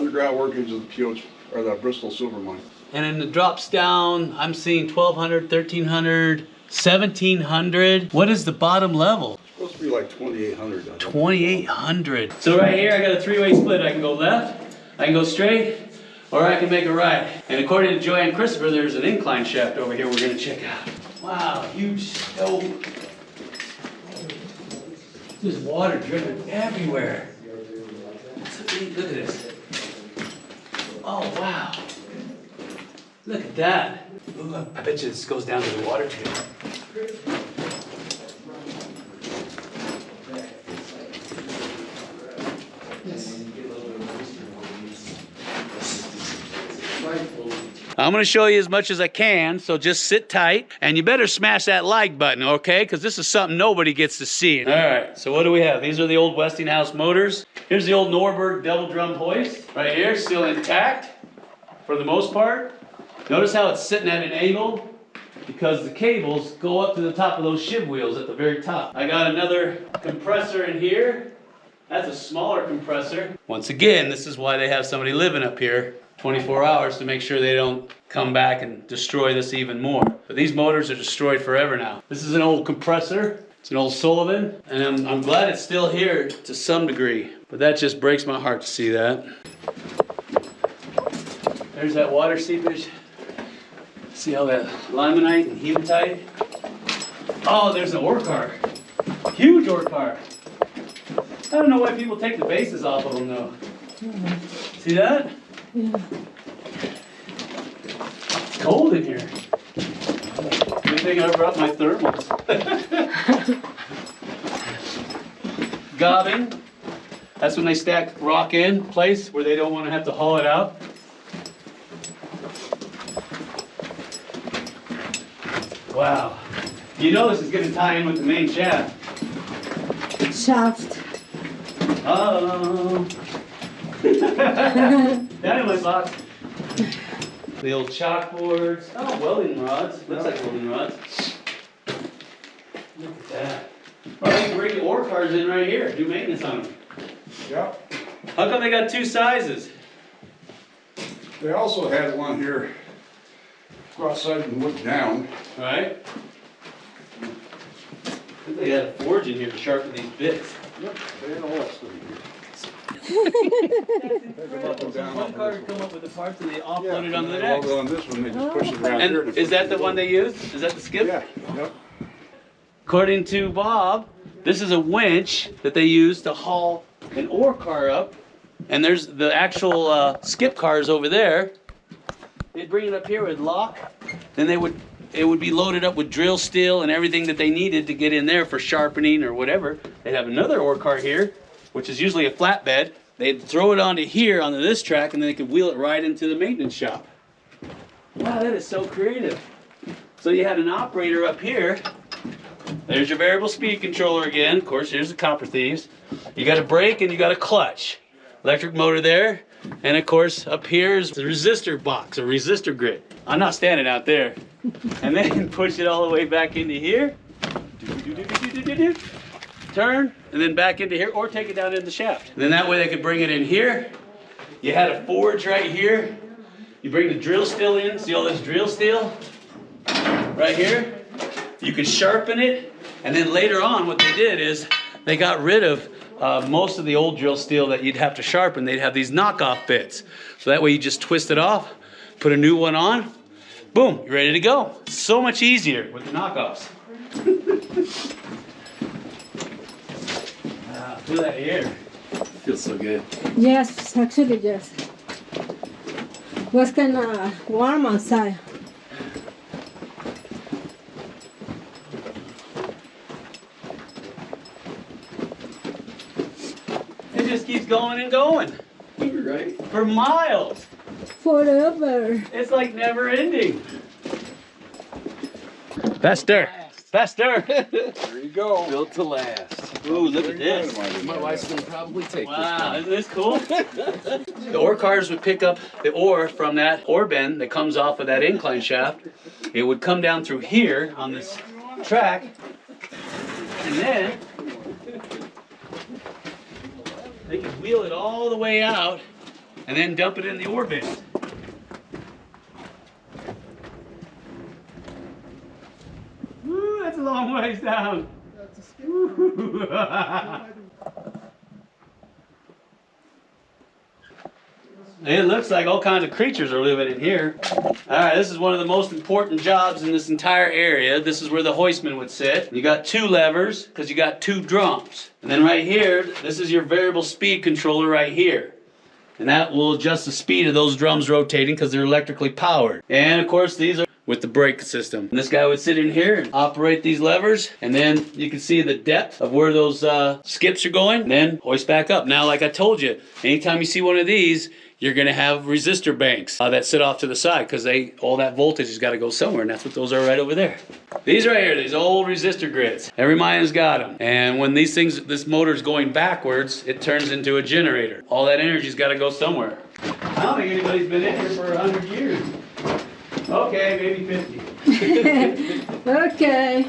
underground workings of the PH, or the Bristol silver mine. And then it drops down, I'm seeing 1,200, 1,300, 1,700. What is the bottom level? It's supposed to be like 2,800. 2,800. So right here, I got a three-way split. I can go left, I can go straight, or I can make a right. And according to Joanne Christopher, there's an incline shaft over here we're gonna check out. Wow, huge scope. There's water dripping everywhere. Look at this. Oh, wow. Look at that. Ooh, I bet you this goes down to the water table. I'm going to show you as much as I can, so just sit tight. And you better smash that like button, okay? Because this is something nobody gets to see. All right, so what do we have? These are the old Westinghouse motors. Here's the old Norberg double drum hoist. Right here, still intact for the most part. Notice how it's sitting at an angle? Because the cables go up to the top of those shiv wheels at the very top. I got another compressor in here. That's a smaller compressor. Once again, this is why they have somebody living up here 24 hours to make sure they don't come back and destroy this even more. But these motors are destroyed forever now. This is an old compressor. It's an old Sullivan, and I'm glad it's still here to some degree. But that just breaks my heart to see that. There's that water seepage. See how that limonite and hematite? Oh, there's an ore car. Huge ore car. I don't know why people take the bases off of them though. See that? Yeah. It's cold in here. Good thing I brought my thermals. Gobbing. That's when they stack rock in place where they don't want to have to haul it out. Wow. You know this is going to tie in with the main shaft. Shaft. Oh. Dynamite box. The old chalkboards. Oh, welding rods. Looks like welding rods. Look at that. Well, they can bring the ore cars in right here. Do maintenance on them. Yep. How come they got two sizes? They also had one here. Go outside and look down. All right. I think they had a forge in here to sharpen these bits. Yep, they had all that stuff here. One car would come up with the parts and they offload it onto the next. next. On this one, they just push it around here. And is that the one they used? Is that the skip? Yeah. Yep. According to Bob, this is a winch that they use to haul an ore car up. And there's the actual skip cars over there. They'd bring it up here with lock. Then it would be loaded up with drill steel and everything that they needed to get in there for sharpening or whatever. They'd have another ore car here, which is usually a flatbed. They'd throw it onto here, onto this track, and then they could wheel it right into the maintenance shop. Wow, that is so creative. So you had an operator up here. There's your variable speed controller again. Of course, here's the copper thieves. You got a brake and you got a clutch. Electric motor there. And of course, up here is the resistor box, a resistor grid. I'm not standing out there. And then push it all the way back into here. Turn, and then back into here, or take it down in the shaft. And then that way they could bring it in here. You had a forge right here. You bring the drill steel in. See all this drill steel? Right here. You could sharpen it. And then later on, what they did is they got rid of most of the old drill steel that you'd have to sharpen. They'd have these knockoff bits. So that way you just twist it off, put a new one on, boom, you're ready to go. So much easier with the knockoffs. Wow, feel that air. Feels so good. Yes, actually, yes. Was kind of warm outside. It just keeps going and going. Right? For miles. Forever. It's like never ending. Faster. Faster. There you go. Built to last. Ooh, look at this. My wife's gonna probably take Wow, isn't this cool? The ore cars would pick up the ore from that ore bin that comes off of that incline shaft. It would come down through here on this track, and then they could wheel it all the way out and then dump it in the ore bin. Woo, that's a long ways down. Woo. It looks like all kinds of creatures are living in here. All right, this is one of the most important jobs in this entire area. This is where the hoistman would sit. You got 2 levers because you got 2 drums. And then right here, this is your variable speed controller right here. And that will adjust the speed of those drums rotating because they're electrically powered. And of course, these are with the brake system. And this guy would sit in here and operate these levers, and then you can see the depth of where those skips are going, and then hoist back up. Now, like I told you, anytime you see one of these, you're gonna have resistor banks that sit off to the side because all that voltage has got to go somewhere, and that's what those are right over there. These right here, these old resistor grids. Every mine's got them. And when this motor's going backwards, it turns into a generator. All that energy's got to go somewhere. I don't think anybody's been in here for 100 years. Okay, maybe 50. Okay.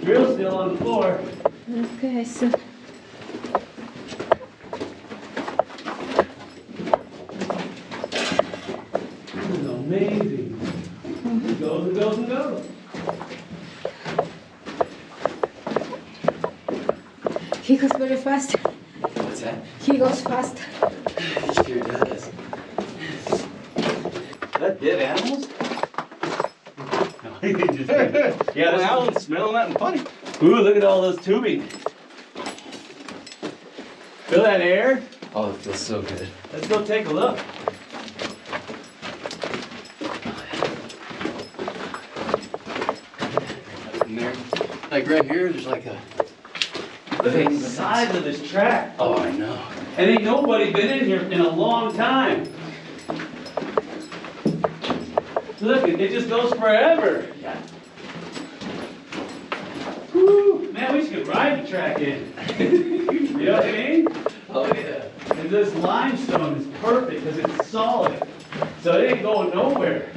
Drill's still on the floor. Okay, so This is amazing. It goes and goes and goes. he goes very fast. What's that? He goes fast. He sure does. Is that dead animals? Yeah, Well, this Alan's smelling that and funny. Ooh, look at all those tubing. Feel that air? Oh, it feels so good. Let's go take a look. In there, like right here, there's like a. Look at the size of this track. Oh, I know. And ain't nobody been in here in a long time. Look, it just goes forever. Yeah. Woo, man, we should ride the track in. You know what I mean? Oh yeah. And this limestone is perfect because it's solid. So it ain't going nowhere.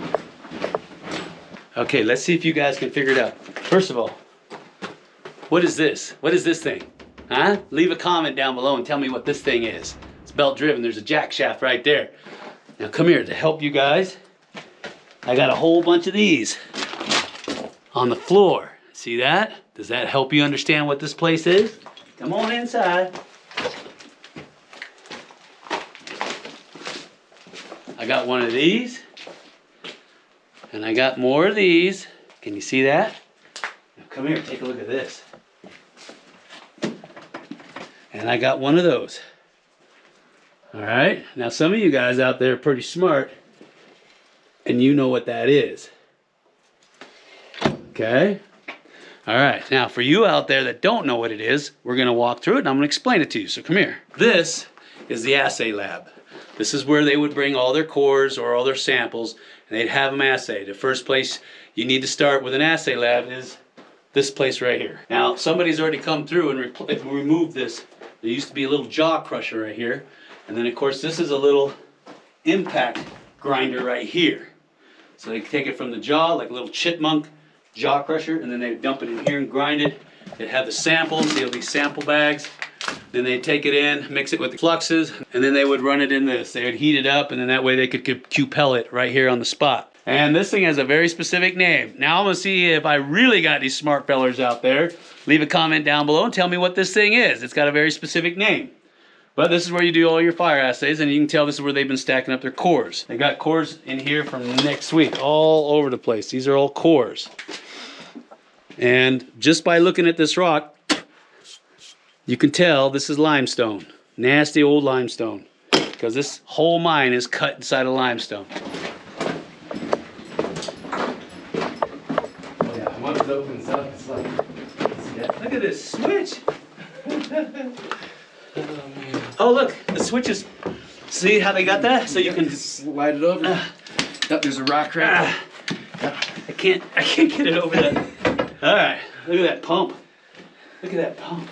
Okay, let's see if you guys can figure it out. First of all, what is this? What is this thing? Huh? Leave a comment down below and tell me what this thing is. It's belt driven. There's a jack shaft right there. Now come here to help you guys. I got a whole bunch of these on the floor. See that? Does that help you understand what this place is? Come on inside. I got one of these, and I got more of these. Can you see that? Now come here, take a look at this. And I got one of those. All right, now some of you guys out there are pretty smart, and you know what that is. Okay? All right, now for you out there that don't know what it is, we're gonna walk through it and I'm gonna explain it to you, so come here. This is the assay lab. This is where they would bring all their cores or all their samples and they'd have them assay. The first place you need to start with an assay lab is this place right here. Now, somebody's already come through and removed this. There used to be a little jaw crusher right here. And then of course this is a little impact grinder right here. So they take it from the jaw like a little chipmunk jaw crusher, and then they dump it in here and grind it. They'd have the samples, they'll be sample bags. Then they'd take it in, mix it with the fluxes, and then they would run it in this. They would heat it up, and then that way they could Q-pel it right here on the spot. And this thing has a very specific name. Now I'm gonna see if I really got these smart fellers out there. Leave a comment down below and tell me what this thing is. It's got a very specific name. But this is where you do all your fire assays, and you can tell this is where they've been stacking up their cores. They got cores in here from next week, all over the place. These are all cores. And just by looking at this rock, you can tell this is limestone. Nasty old limestone. Because this whole mine is cut inside of limestone. Oh yeah. Once it opens up, it's like. See that? Look at this switch. Oh man. Oh look, the switch is, see how they got that? So you can just slide it over. Yep, there's a rock right there. I can't get it over that. All right, look at that pump. Look at that pump.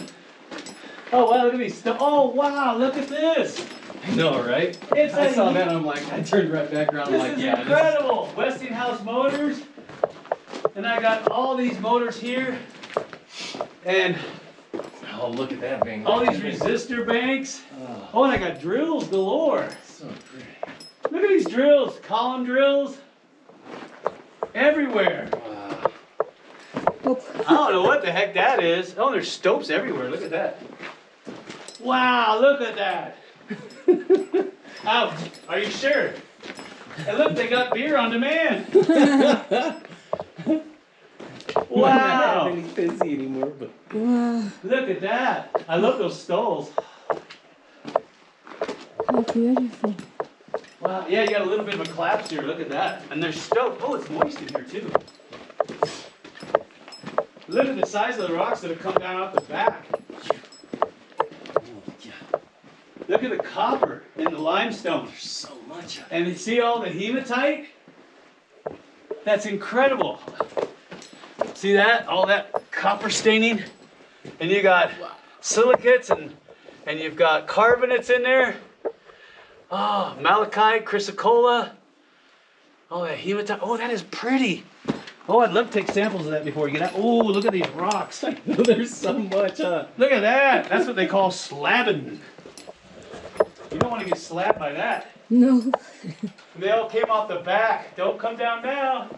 Oh wow, look at these. Oh wow, look at this. I know, right? It's I saw a- that and I'm like, I turned right back around. I'm This like, is yeah. incredible. Westinghouse motors. And I got all these motors here. And Oh, look at that thing. all these resistor banks. Oh, and I got drills galore. So pretty. Look at these drills, column drills. Everywhere. Wow. I don't know what the heck that is. Oh, there's stopes everywhere. Look at that. Wow, look at that. Ouch. Are you sure? And look, they got beer on demand. Wow. I'm not Wow. any busy anymore, but Wow, Look at that. I love those stalls. how beautiful. Wow. Yeah, you got a little bit of a collapse here. Look at that. And there's stove. Oh, it's moist in here too. Look at the size of the rocks that have come down off the back. Look at the copper in the limestone. there's so much. And you see all the hematite? That's incredible. See that? All that copper staining? And you got silicates and you've got carbonates in there. Oh, malachite, chrysocolla. Oh, that hematite. Oh, that is pretty. Oh, I'd love to take samples of that before you get out. Oh, look at these rocks. There's so much, huh? Look at that. That's what they call slabbing. You don't want to get slapped by that. No. They all came off the back. Don't come down now.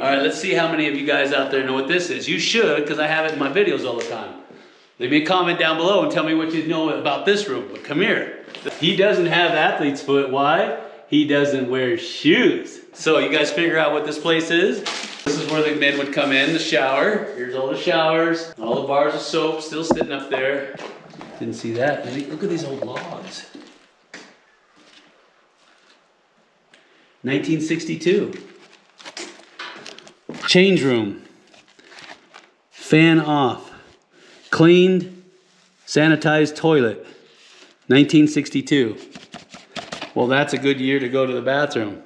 All right, let's see how many of you guys out there know what this is. You should, because I have it in my videos all the time. Leave me a comment down below and tell me what you know about this room. But come here. He doesn't have athlete's foot. Why? He doesn't wear shoes. So you guys figure out what this place is? This is where the men would come in, the shower. Here's all the showers. All the bars of soap still sitting up there. Didn't see that. Look at these old logs. 1962. Change room. Fan off. Cleaned, sanitized toilet. 1962. Well, that's a good year to go to the bathroom.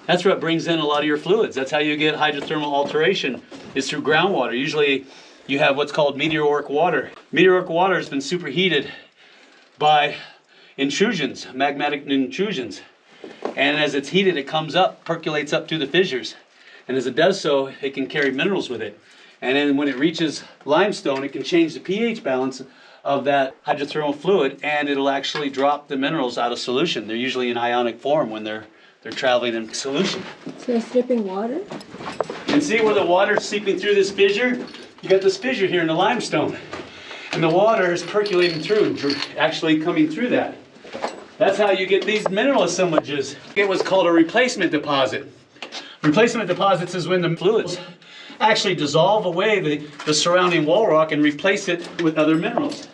That's what brings in a lot of your fluids. That's how you get hydrothermal alteration, is through groundwater. Usually you have what's called meteoric water. Meteoric water has been superheated by intrusions, magmatic intrusions. And as it's heated, it comes up, percolates up through the fissures. And as it does so, it can carry minerals with it. And then when it reaches limestone, it can change the pH balance of that hydrothermal fluid, and it'll actually drop the minerals out of solution. They're usually in ionic form when they're traveling in solution. So it's dripping water? And see where the water's seeping through this fissure? You got this fissure here in the limestone. And the water is percolating through, actually coming through that. That's how you get these mineral assemblages. It was called a replacement deposit. Replacement deposits is when the fluids actually dissolve away the surrounding wall rock and replace it with other minerals.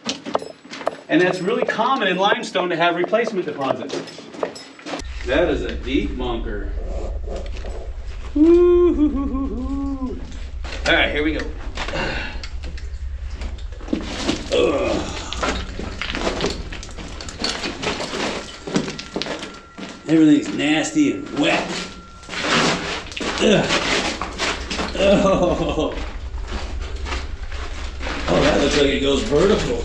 And that's really common in limestone to have replacement deposits. That is a deep bunker. Woo-hoo-hoo-hoo-hoo. All right, here we go. Everything's nasty and wet. Oh, that looks like it goes vertical.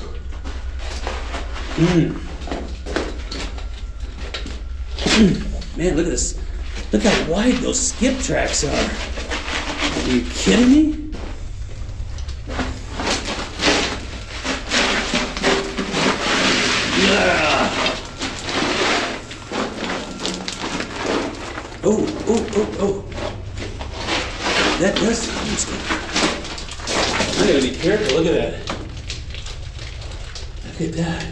Man, look at this. Look how wide those skip tracks are. Are you kidding me? Oh. That does sound scary. I gotta be careful. Look at that. Look at that.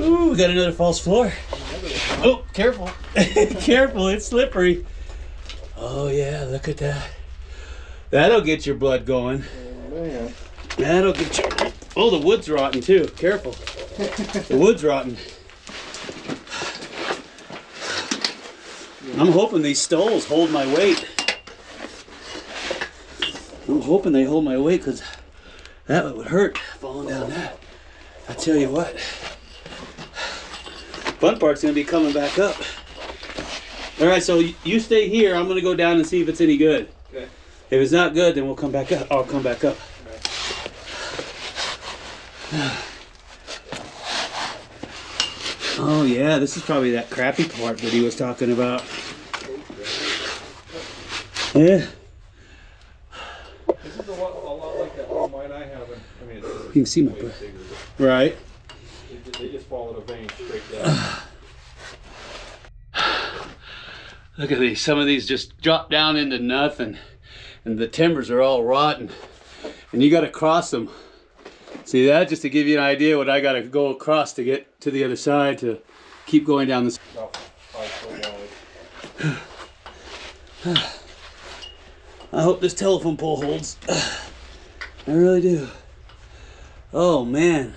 Ooh, we got another false floor. Oh, careful. Careful, it's slippery. Oh yeah, look at that. That'll get your blood going. Oh, man. That'll get your... Oh, the wood's rotten too. Careful. The wood's rotten. I'm hoping these stoles hold my weight. I'm hoping they hold my weight, because that would hurt falling down that. I tell you what. Fun part's gonna be coming back up. All right, so you stay here. I'm gonna go down and see if it's any good. Okay. If it's not good, then we'll come back up. I'll come back up. Oh yeah, this is probably that crappy part that he was talking about. Yeah. This is a lot like that little mine I have. I mean, You can see my way breath. bigger, Right. but they just followed a vein straight down. Look at these. Some of these just drop down into nothing. And the timbers are all rotten. And you got to cross them. See that? Just to give you an idea what I got to go across to get to the other side to keep going down this. About 5 foot wide. I hope this telephone pole holds. I really do. Oh man.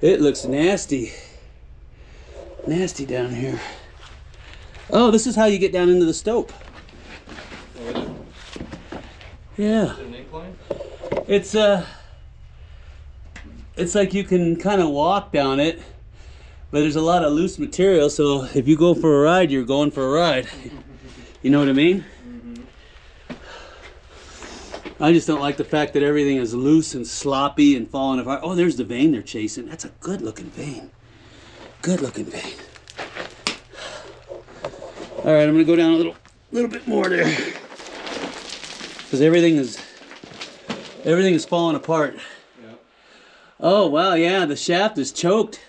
It looks nasty. Nasty down here. Oh, this is how you get down into the stope. Oh, is it? Yeah. Is it an incline? It's like you can kind of walk down it, but there's a lot of loose material, so if you go for a ride, you're going for a ride. You know what I mean? I just don't like the fact that everything is loose and sloppy and falling apart. Oh, there's the vein they're chasing. That's a good looking vein. Good looking vein. All right, I'm gonna go down a little bit more there, because everything is falling apart. Yeah. Oh wow, yeah, the shaft is choked.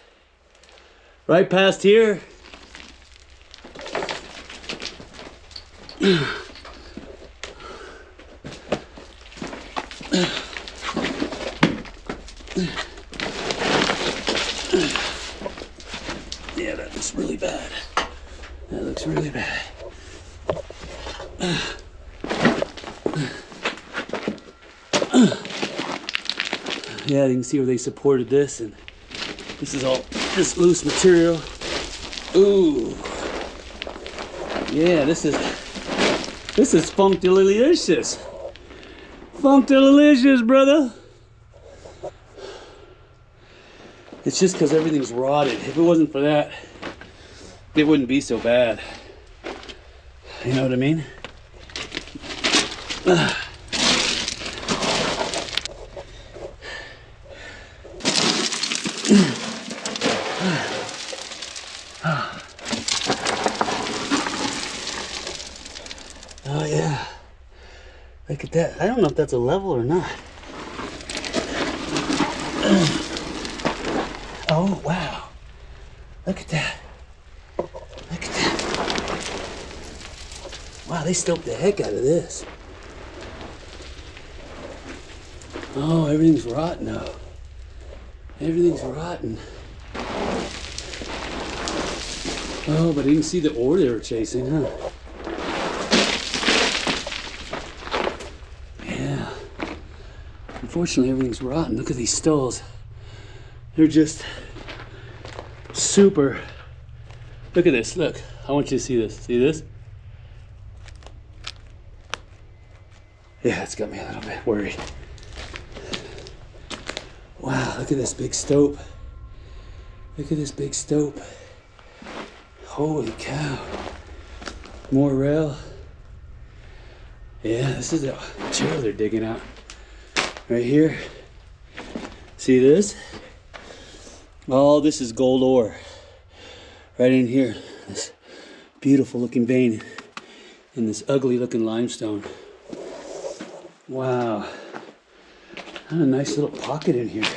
Right past here. Yeah, that looks really bad. That looks really bad. Yeah, you can see where they supported this, and this is all this loose material. Ooh. Yeah, this is functilicious. Functilicious, brother. It's just because everything's rotted. If it wasn't for that, it wouldn't be so bad. You know what I mean? Oh yeah. Look at that. I don't know if that's a level or not. Oh wow. Look at that. Look at that. Wow, they stoked the heck out of this. Oh, everything's rotten now. Everything's rotten. Oh, but you can see the ore they were chasing, huh? Yeah. Unfortunately, everything's rotten. Look at these stalls. They're just super. Look at this. Look. I want you to see this. See this? Yeah, it's got me a little bit worried. Wow, look at this big stope. Look at this big stope. Holy cow. More rail. Yeah, this is the material they're digging out. Right here. See this? Oh, this is gold ore. Right in here. This beautiful looking vein in this ugly looking limestone. Wow. And a nice little pocket in here.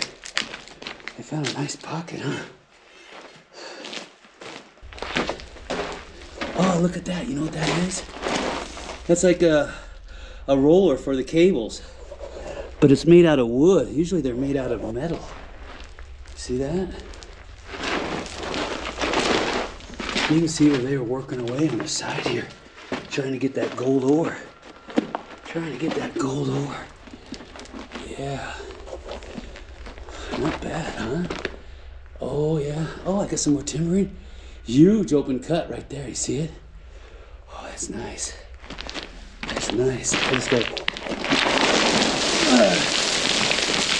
They found a nice pocket, huh? Oh, look at that. You know what that is? That's like a roller for the cables. But it's made out of wood. Usually they're made out of metal. See that? You can see where they were working away on the side here. Trying to get that gold ore. Trying to get that gold ore. Yeah. Not bad, huh? Oh, yeah. Oh, I got some more timbering. Huge open cut right there. You see it? Oh, that's nice. That's nice. I just got.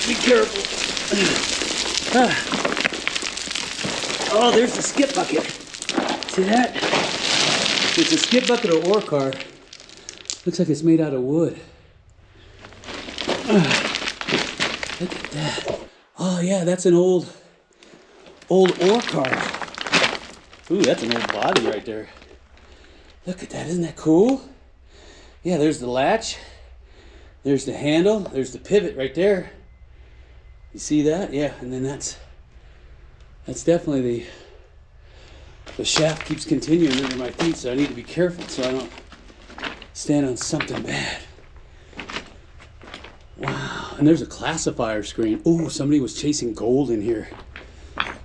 Be careful. Oh, there's the skip bucket. See that? It's a skip bucket or ore car. Looks like it's made out of wood. Look at that. Oh yeah, that's an old ore car. Ooh, that's an old body right there. Look at that, isn't that cool? Yeah, there's the latch. There's the handle. There's the pivot right there. You see that? Yeah, and then that's definitely the shaft keeps continuing under my feet, so I need to be careful so I don't stand on something bad. Wow, and there's a classifier screen. Oh, somebody was chasing gold in here.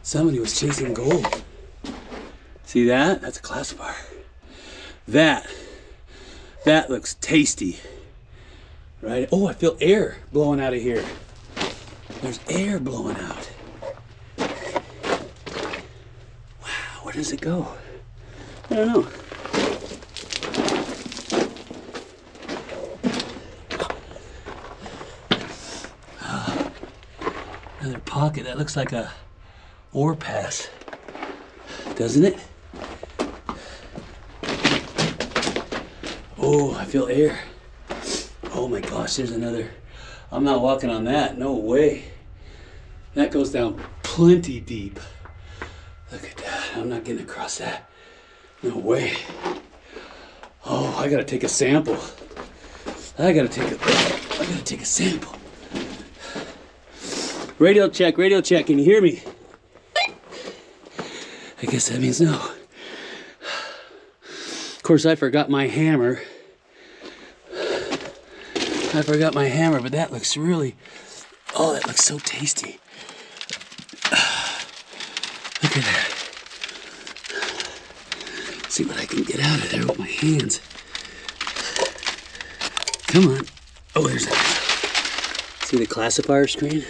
Somebody was chasing gold. See that? That's a classifier. That looks tasty. Right? Oh, I feel air blowing out of here. There's air blowing out. Wow, where does it go? I don't know. Another pocket. That looks like a ore pass, doesn't it? Oh, I feel air. Oh my gosh, there's another. I'm not walking on that. No way. That goes down plenty deep. Look at that. I'm not getting across that. No way. Oh, I gotta take a sample. I gotta take a sample. Radio check, can you hear me? I guess that means no. Of course, I forgot my hammer. But that looks really, oh, that looks so tasty. Look at that. See what I can get out of there with my hands. Come on. Oh, there's that. See the classifier screen?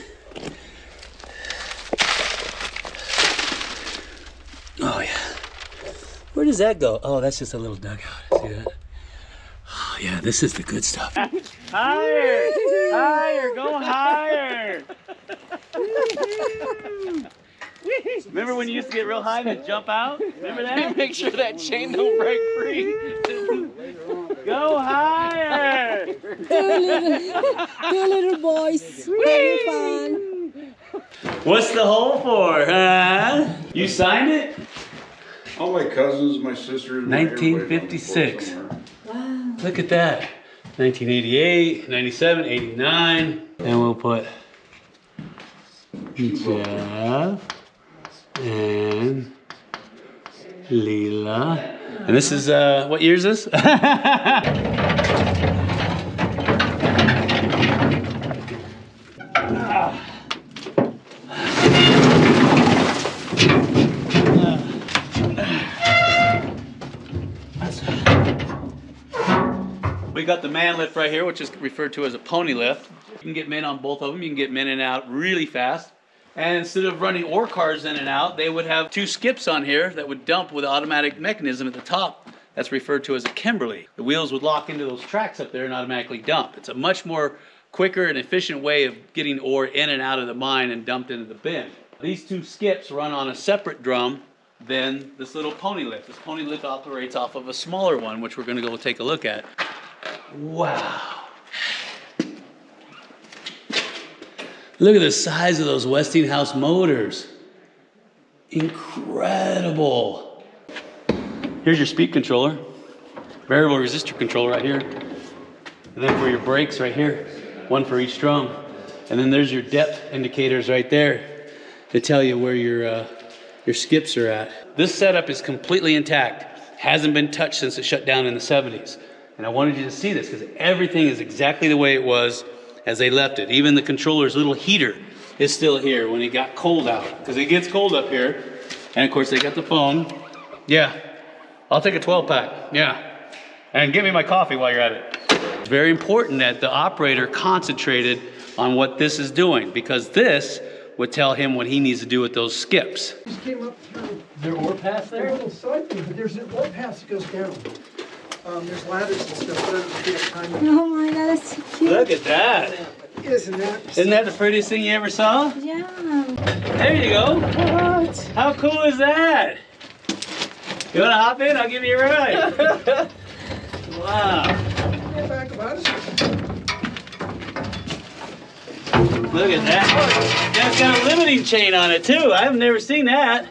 Oh, yeah. Where does that go? Oh, that's just a little dugout. See that? Oh, yeah, this is the good stuff. Higher! Higher! Go higher! Remember when you used to get real high and then jump out? Remember that? Make sure that chain don't break free. Go higher! Two little boys having fun. What's the hole for, huh? You signed it? All my cousins, my sisters. 1956. Wow. Look at that. 1988, 97, 89. And we'll put Jeff and Leela. And this is, what year is this? We got the man lift right here, which is referred to as a pony lift. You can get men on both of them. You can get men in and out really fast. And instead of running ore cars in and out, they would have two skips on here that would dump with an automatic mechanism at the top. That's referred to as a Kimberley. The wheels would lock into those tracks up there and automatically dump. It's a much more quicker and efficient way of getting ore in and out of the mine and dumped into the bin. These two skips run on a separate drum than this little pony lift. This pony lift operates off of a smaller one, which we're going to go take a look at. Wow. Look at the size of those Westinghouse motors. Incredible. Here's your speed controller. Variable resistor control right here. And then for your brakes right here. One for each drum. And then there's your depth indicators right there to tell you where your skips are at. This setup is completely intact. Hasn't been touched since it shut down in the 70s. And I wanted you to see this because everything is exactly the way it was as they left it. Even the controller's little heater is still here when it got cold out. Because it gets cold up here. And of course they got the phone. Yeah, I'll take a 12-pack. Yeah. And give me my coffee while you're at it. It's very important that the operator concentrated on what this is doing because this would tell him what he needs to do with those skips. Just came up through Is there ore pass a there? little side thing, but there's an ore path that goes down. There's ladders and stuff, but I don't think I have time. Oh my god, that's so cute. Look at that. Isn't that? Isn't that the prettiest thing you ever saw? Yeah. There you go. What? How cool is that? You want to hop in? I'll give you a ride. Wow. Get back about it. Look at that. That's got a limiting chain on it too. I've never seen that.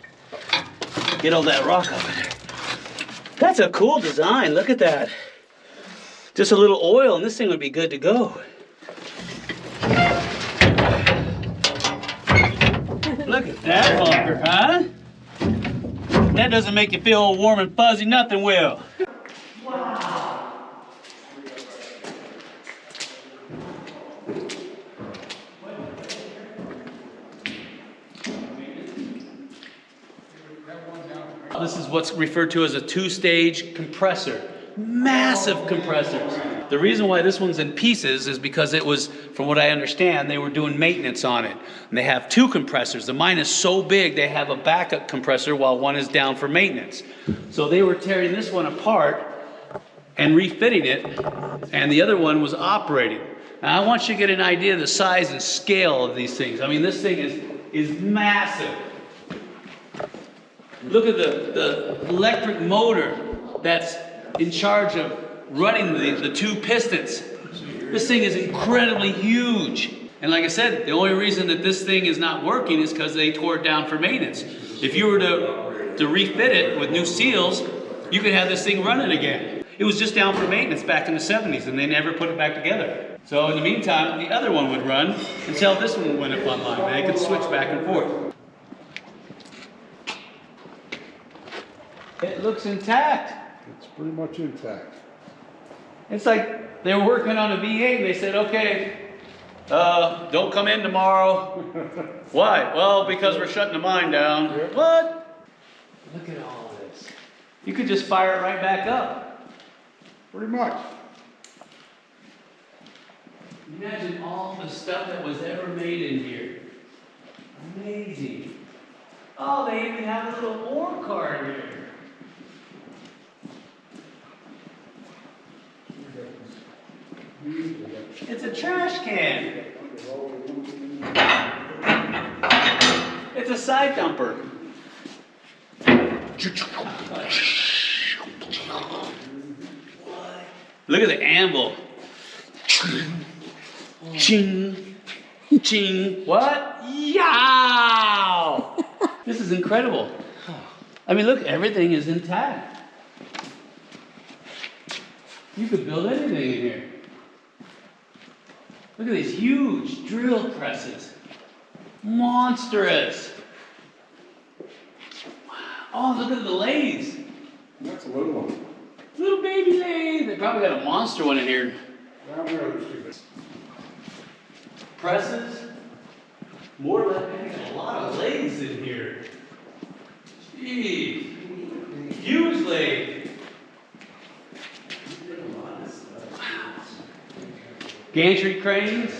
Get all that rock over there. That's a cool design. Look at that. Just a little oil and this thing would be good to go. Look at that bunker, huh? That doesn't make you feel all warm and fuzzy, nothing will. Wow. This is what's referred to as a two-stage compressor. Massive compressors. The reason why this one's in pieces is because it was, from what I understand, they were doing maintenance on it. And they have two compressors. The mine is so big, they have a backup compressor while one is down for maintenance. So they were tearing this one apart and refitting it, and the other one was operating. Now I want you to get an idea of the size and scale of these things. I mean, this thing is massive. Look at the electric motor that's in charge of running the two pistons. This thing is incredibly huge. And like I said, the only reason that this thing is not working is because they tore it down for maintenance. If you were to refit it with new seals, you could have this thing running again. It was just down for maintenance back in the 70s and they never put it back together. So in the meantime, the other one would run until this one went up online and they could switch back and forth. It looks intact. It's pretty much intact. It's like they were working on a V8 and they said, okay, don't come in tomorrow. Why? Well, because we're shutting the mine down. What? Look at all this. You could just fire it right back up. Pretty much. Imagine all the stuff that was ever made in here. Amazing. Oh, they even have a little ore cart here. It's a trash can. It's a side dumper. Look at the anvil. Ching, ching. What? Yow! This is incredible. I mean, look, everything is intact. You could build anything in here. Look at these huge drill presses. Monstrous. Oh, look at the lathes. That's a little one. Little baby lathe. They probably got a monster one in here. Down there, there's two bits. Presses. More than a lot of lathes in here. Gee. Huge lathe. Gantry cranes.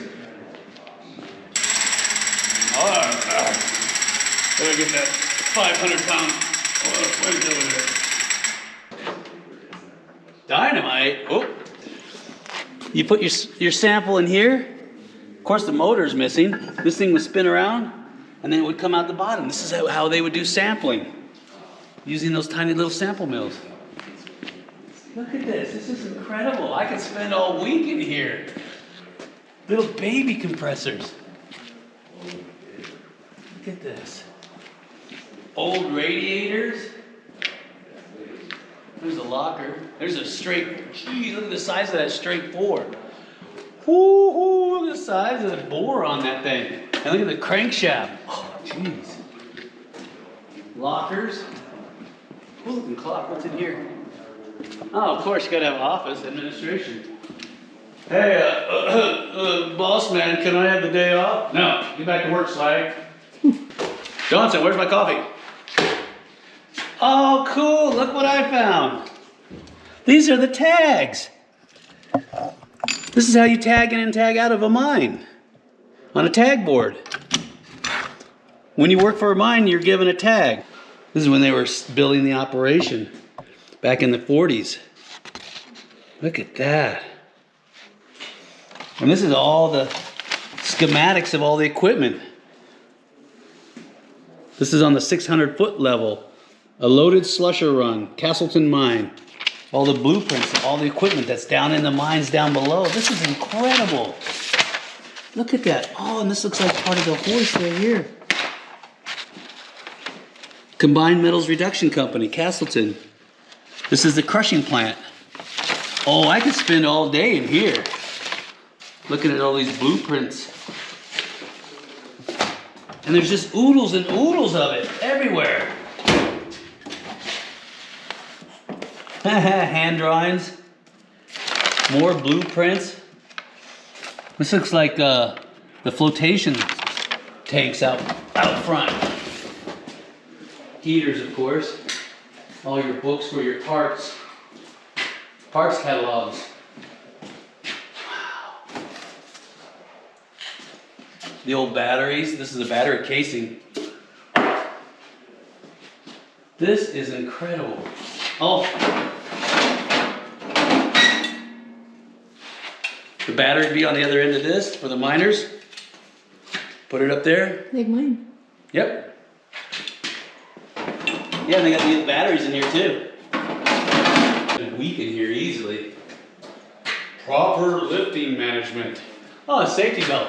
Gotta get that 500-pound weight over there. Dynamite. Oh. You put your sample in here. Of course, the motor's missing. This thing would spin around, and then it would come out the bottom. This is how they would do sampling, using those tiny little sample mills. Look at this. This is incredible. I could spend all week in here. Little baby compressors. Look at this. Old radiators. There's a locker. There's a straight, geez, look at the size of that straight bore. Whoo, look at the size of the bore on that thing. And look at the crankshaft. Oh, jeez. Lockers. Cool looking clock. What's in here? Oh, of course, you gotta have office, administration. Hey, boss man, can I have the day off? No, get back to work, Slag. Johnson, where's my coffee? Oh, cool, look what I found. These are the tags. This is how you tag in and tag out of a mine. On a tag board. When you work for a mine, you're given a tag. This is when they were building the operation. Back in the 40s. Look at that. And this is all the schematics of all the equipment. This is on the 600-foot level. A loaded slusher run, Castleton mine. All the blueprints, all the equipment that's down in the mines down below. This is incredible. Look at that. Oh, and this looks like part of the Hoist right here. Combined Metals Reduction Company, Castleton. This is the crushing plant. Oh, I could spend all day in here looking at all these blueprints. And there's just oodles and oodles of it everywhere. Hand drawings. More blueprints. This looks like the flotation tanks out front. Heaters, of course. All your books for your parts catalogs. Wow. The old batteries. This is a battery casing. This is incredible. Oh. The battery would be on the other end of this for the miners. Put it up there. Like mine. Yep. Yeah, and they got the batteries in here too. Weak in here easily. Proper lifting management. Oh, a safety belt.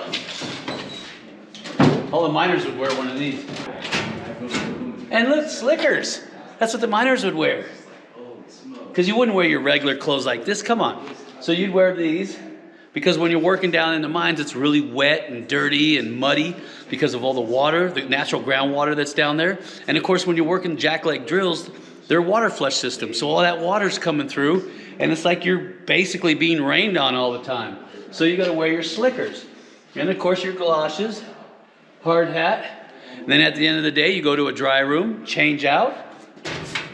All the miners would wear one of these. And look, slickers. That's what the miners would wear. Because you wouldn't wear your regular clothes like this. Come on. So you'd wear these. Because when you're working down in the mines, it's really wet and dirty and muddy because of all the water, the natural groundwater that's down there. And of course, when you're working jackleg drills, they're water flush systems. So all that water's coming through, and it's like you're basically being rained on all the time. So you got to wear your slickers. And of course, your galoshes, hard hat. And then at the end of the day, you go to a dry room, change out,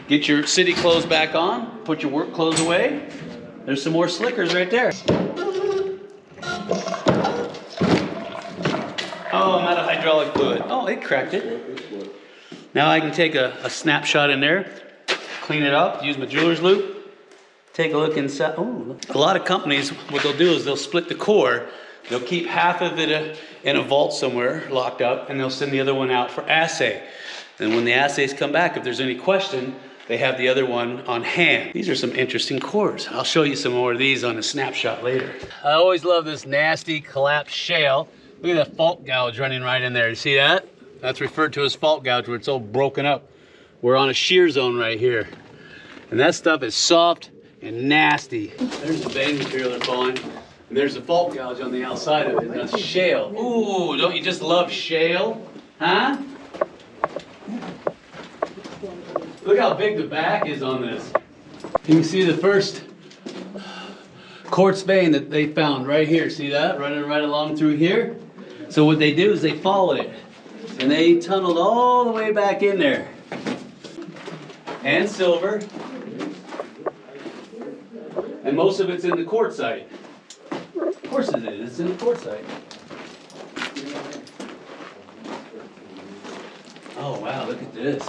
get your city clothes back on, put your work clothes away. There's some more slickers right there. Oh, I'm out of hydraulic fluid. Oh, it cracked it. Now I can take a snapshot in there, clean it up, use my jeweler's loop, take a look inside. Oh, a lot of companies, what they'll do is they'll split the core. They'll keep half of it in a vault somewhere locked up, and they'll send the other one out for assay. And when the assays come back, if there's any question, they have the other one on hand. These are some interesting cores. I'll show you some more of these on a snapshot later. I always love this nasty collapsed shale. Look at that fault gouge running right in there. You see that? That's referred to as fault gouge where it's all broken up. We're on a shear zone right here. And that stuff is soft and nasty. There's the vein material they're falling. And there's the fault gouge on the outside of it. That's shale. Ooh, don't you just love shale? Huh? Look how big the back is on this. You can see the first quartz vein that they found right here. See that? Running right along through here. So what they do is they followed it. And they tunneled all the way back in there. And silver. And most of it's in the quartzite. Of course it is. It's in the quartzite. Oh wow, look at this.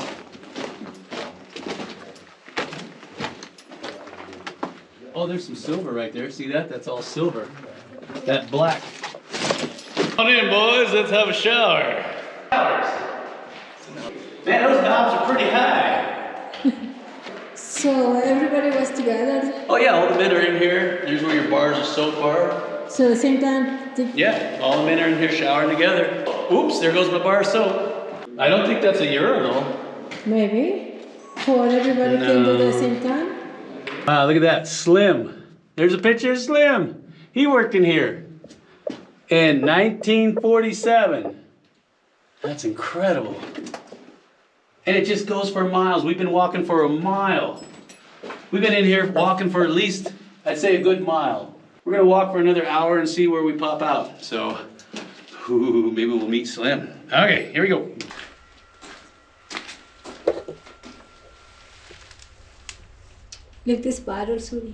Oh, there's some silver right there. See that? That's all silver. That black. Come on in, boys. Let's have a shower. Man, those knobs are pretty high. So everybody was together. Oh yeah, all the men are in here. There's where your bars of soap are. So the same time. Yeah, all the men are in here showering together. Oops, there goes my bar of soap. I don't think that's a urinal. Maybe. For everybody can do the same time. Wow, look at that, Slim. There's a picture of Slim. He worked in here in 1947. That's incredible. And it just goes for miles. We've been walking for a mile. We've been in here walking for at least, I'd say, a good mile. We're gonna walk for another hour and see where we pop out. So, maybe we'll meet Slim. Okay, here we go. Lift this bottle, Suri.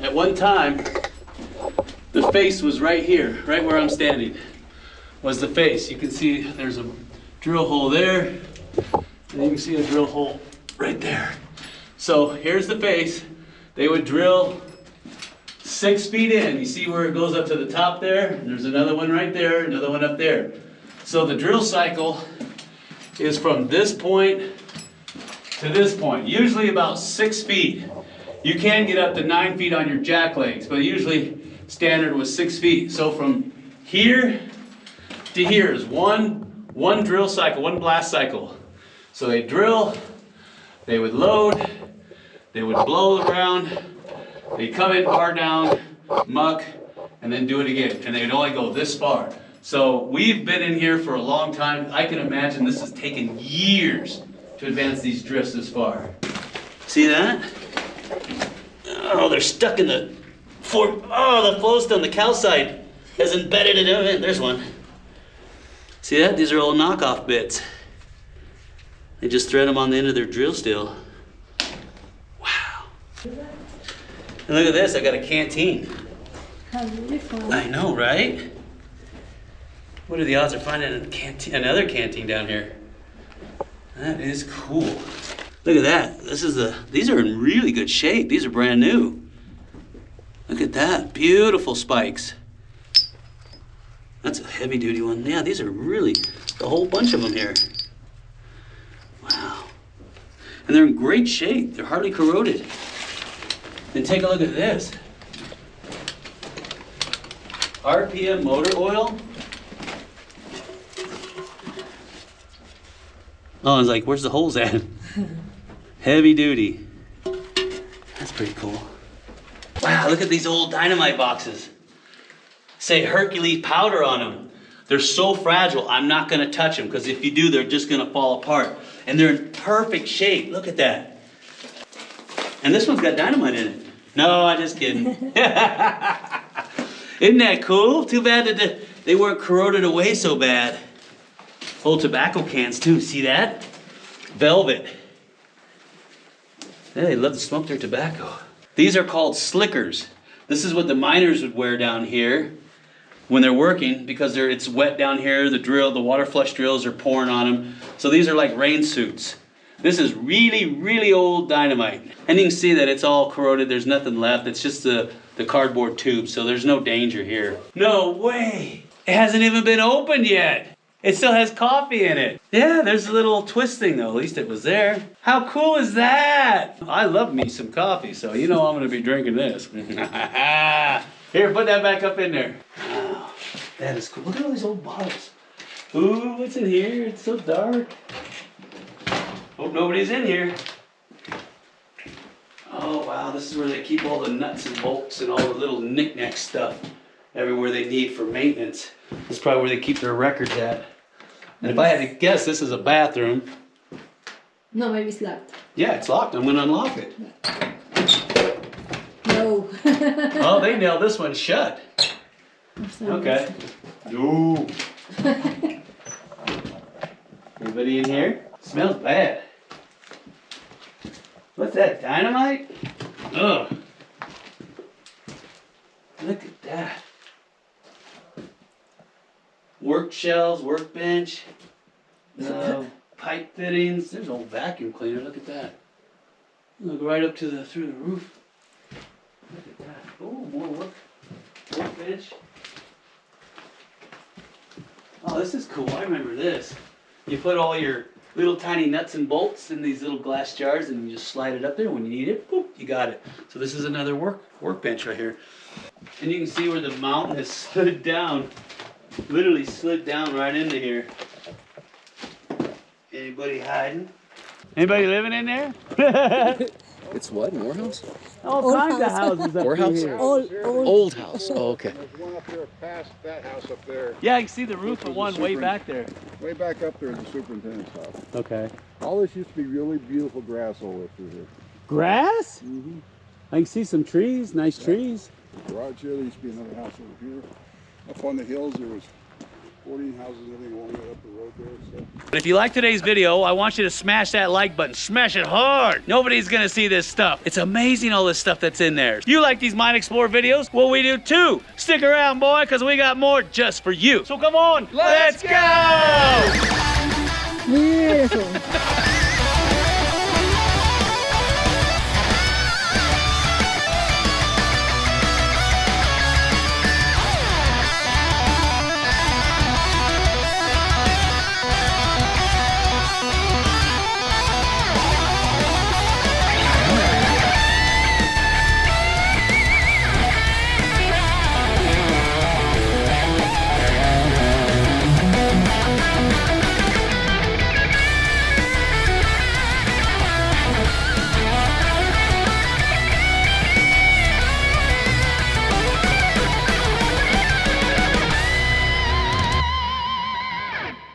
At one time, the face was right here, right where I'm standing, was the face. You can see there's a drill hole there, and you can see a drill hole right there. So here's the face. They would drill 6 feet in. You see where it goes up to the top there? There's another one right there, another one up there. So the drill cycle is from this point to this point, usually about 6 feet. You can get up to 9 feet on your jack legs, but usually standard was 6 feet. So from here to here is one drill cycle, one blast cycle. So they drill, they would load, They would blow the ground, they'd come in far down, muck, and then do it again. And they'd only go this far. So we've been in here for a long time. I can imagine this has taken years to advance these drifts this far. See that? Oh, they're stuck in the the flowstone, the calcite has embedded it in. There's one. See that? These are all knockoff bits. They just thread them on the end of their drill steel. Wow. And look at this, I got a canteen. How beautiful. I know, right? What are the odds of finding a canteen, another canteen down here? That is cool. Look at that. These are in really good shape. These are brand new. Look at that. Beautiful spikes. That's a heavy duty one. Yeah, these are really a whole bunch of them here. Wow. And they're in great shape. They're hardly corroded. Then take a look at this. RPM motor oil. Oh, I was like, where's the holes at? Heavy duty. That's pretty cool. Wow, look at these old dynamite boxes. Say Hercules powder on them. They're so fragile, I'm not gonna touch them, because if you do, they're just gonna fall apart. And they're in perfect shape, look at that. And this one's got dynamite in it. No, I'm just kidding. Isn't that cool? Too bad that they weren't corroded away so bad. Old tobacco cans too, see that? Velvet. Yeah, they love to smoke their tobacco. These are called slickers. This is what the miners would wear down here when they're working, because it's wet down here, the water flush drills are pouring on them. So these are like rain suits. This is really, really old dynamite. And you can see that it's all corroded, there's nothing left. It's just the cardboard tube, so there's no danger here. No way! It hasn't even been opened yet. It still has coffee in it. Yeah, there's a little twist thing though, at least it was there. How cool is that? I love me some coffee, so you know I'm gonna be drinking this. Here, put that back up in there. Wow, that is cool. Look at all these old bottles. Ooh, what's in here? It's so dark. Hope nobody's in here. Oh wow, this is where they keep all the nuts and bolts and all the little knick-knack stuff everywhere they need for maintenance. This is probably where they keep their records at. And if I had to guess, this is a bathroom. No, maybe it's locked. Yeah, it's locked. I'm gonna unlock it. No. Oh, they nailed this one shut. Okay. No. Anybody in here? Smells bad. What's that, dynamite? Ugh. Look at that. Work shelves, workbench, pipe fittings. There's an old vacuum cleaner. Look at that. Look right up to through the roof. Look at that. Oh, more workbench. Oh, this is cool. I remember this. You put all your little tiny nuts and bolts in these little glass jars, and you just slide it up there. When you need it, boop, you got it. So this is another workbench right here. And you can see where the mountain has slid down. Literally slid down right into here. Anybody hiding? Anybody living in there? It's what, Morehouse? All kinds of houses up Morehouse? here. Old house. Oh, okay. There's one up there past that house up there. Yeah, I can see the roof of one way back there. Way back up there is the superintendent's house. Okay. All this used to be really beautiful grass all the way through here. Grass? Mm-hmm. I can see some trees, nice trees. Garage here, there used to be another house over here. Up on the hills, there was 14 houses and everything along the way up the road there. So. But if you like today's video, I want you to smash that like button. Smash it hard. Nobody's gonna see this stuff. It's amazing all this stuff that's in there. You like these Mine Explorer videos? Well, we do too. Stick around, boy, because we got more just for you. So come on, let's go! Beautiful.